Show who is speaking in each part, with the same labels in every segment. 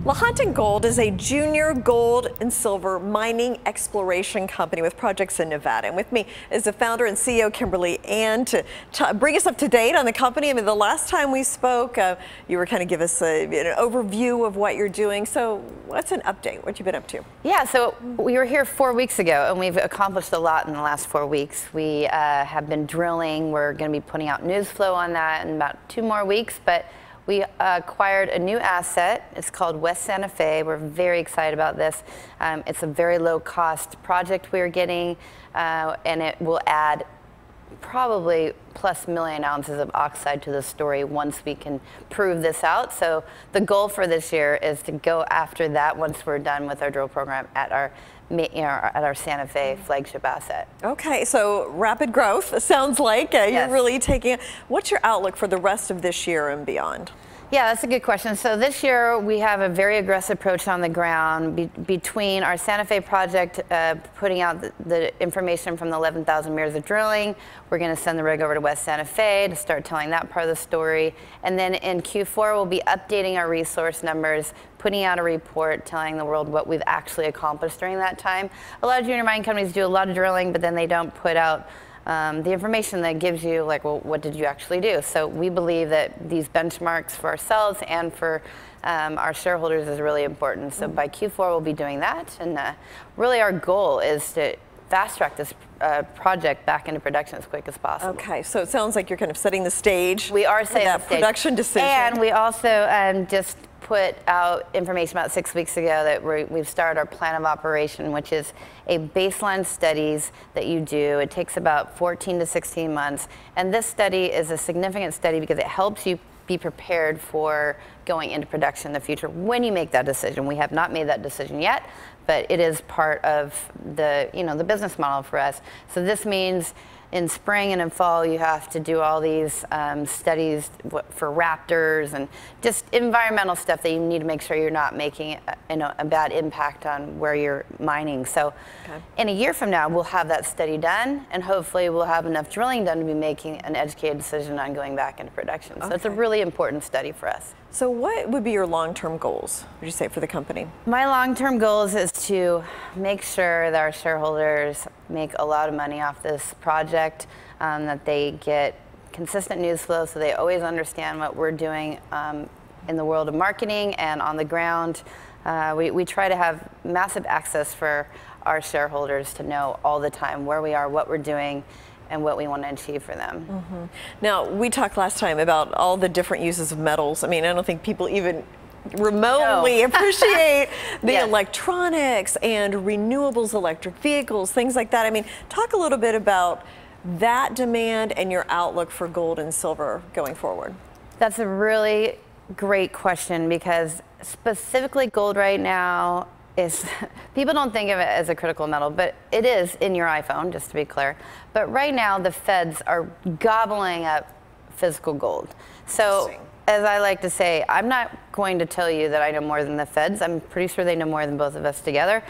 Speaker 1: Lahontan Gold is a junior gold and silver mining exploration company with projects in Nevada. And with me is the founder and CEO, Kimberly Ann, to bring us up to date on the company. I mean, the last time we spoke, you were kind of give us an overview of what you're doing. So what's an update? What you've been up to?
Speaker 2: Yeah, so we were here 4 weeks ago, and we've accomplished a lot in the last 4 weeks. We have been drilling. We're going to be putting out news flow on that in about 2 more weeks. But we acquired a new asset. It's called West Santa Fe. We're very excited about this. It's a very low-cost project we're getting, and it will add probably plus million ounces of oxide to the story once we can prove this out. So the goal for this year is to go after that once we're done with our drill program at our Santa Fe flagship asset. Okay,
Speaker 1: so rapid growth, it sounds like.
Speaker 2: Yes.
Speaker 1: You're really taking it. What's your outlook for the rest of this year and beyond?
Speaker 2: Yeah, that's a good question. So this year we have a very aggressive approach on the ground between our Santa Fe project, putting out the information from the 11,000 meters of drilling. We're going to send the rig over to West Santa Fe to start telling that part of the story. And then in Q4 we'll be updating our resource numbers, putting out a report telling the world what we've actually accomplished during that time. A lot of junior mining companies do a lot of drilling, but then they don't put out the information that gives you, like, well, what did you actually do? So we believe that these benchmarks for ourselves and for our shareholders is really important. So by Q4 we'll be doing that, and really our goal is to fast track this project back into production as quick as possible.
Speaker 1: Okay, so it sounds like you're kind of setting the stage.
Speaker 2: We are setting
Speaker 1: that
Speaker 2: the
Speaker 1: production decision.
Speaker 2: And we also just put out information about 6 weeks ago that we've started our plan of operation, which is a baseline studies that you do. It takes about 14 to 16 months. And this study is a significant study because it helps you be prepared for going into production in the future when you make that decision. We have not made that decision yet, but it is part of the, the business model for us. So this means in spring and in fall, you have to do all these studies for raptors and just environmental stuff that you need to make sure you're not making a bad impact on where you're mining. So in a year from now, we'll have that study done, and hopefully we'll have enough drilling done to be making an educated decision on going back into production. So it's a really important study for us.
Speaker 1: So what would be your long-term goals, would you say, for the company?
Speaker 2: My long-term goals is to make sure that our shareholders make a lot of money off this project, that they get consistent news flow so they always understand what we're doing in the world of marketing and on the ground. We try to have massive access for our shareholders to know all the time where we are, what we're doing, and what we want to achieve for them.
Speaker 1: Now, we talked last time about all the different uses of metals. I mean, I don't think people even remotely appreciate the electronics and renewables, electric vehicles, things like that. I mean, talk a little bit about that demand and your outlook for gold and silver going forward.
Speaker 2: That's a really great question, because specifically gold right now is, people don't think of it as a critical metal, but it is in your iPhone, just to be clear. But right now the feds are gobbling up physical gold. So as I like to say, I'm not going to tell you that I know more than the feds. I'm pretty sure they know more than both of us together.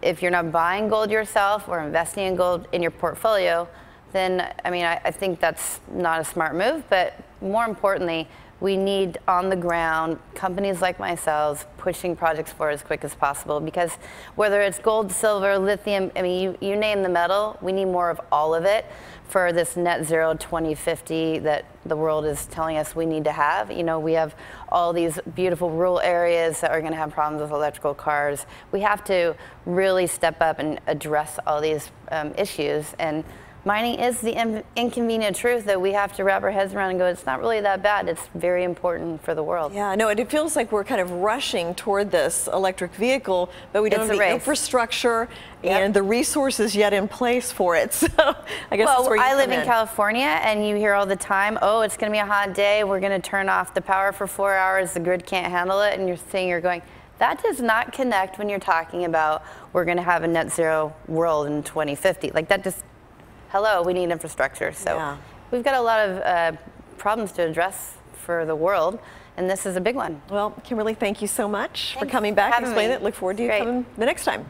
Speaker 2: If you're not buying gold yourself or investing in gold in your portfolio, then I think that's not a smart move. But more importantly, we need on the ground companies like myself pushing projects forward as quick as possible, because whether it's gold, silver, lithium, you name the metal, we need more of all of it for this net zero 2050 that the world is telling us we need to have. We have all these beautiful rural areas that are going to have problems with electrical cars. We have to really step up and address all these issues. And mining is the inconvenient truth that we have to wrap our heads around and go, it's not really that bad. It's very important for the world.
Speaker 1: Yeah, no, it feels like we're kind of rushing toward this electric vehicle, but we don't have the infrastructure and the resources yet in place for it. So I guess that's where you come in.
Speaker 2: I live in California, and you hear all the time, oh, it's going to be a hot day. We're going to turn off the power for 4 hours. The grid can't handle it. And you're going, that does not connect when you're talking about we're going to have a net zero world in 2050. Like, that just, hello, we need infrastructure. So we've got a lot of problems to address for the world, and this is a big one.
Speaker 1: Well, Kimberly, thank you so much for coming back and explaining it. Look forward to you coming the next time.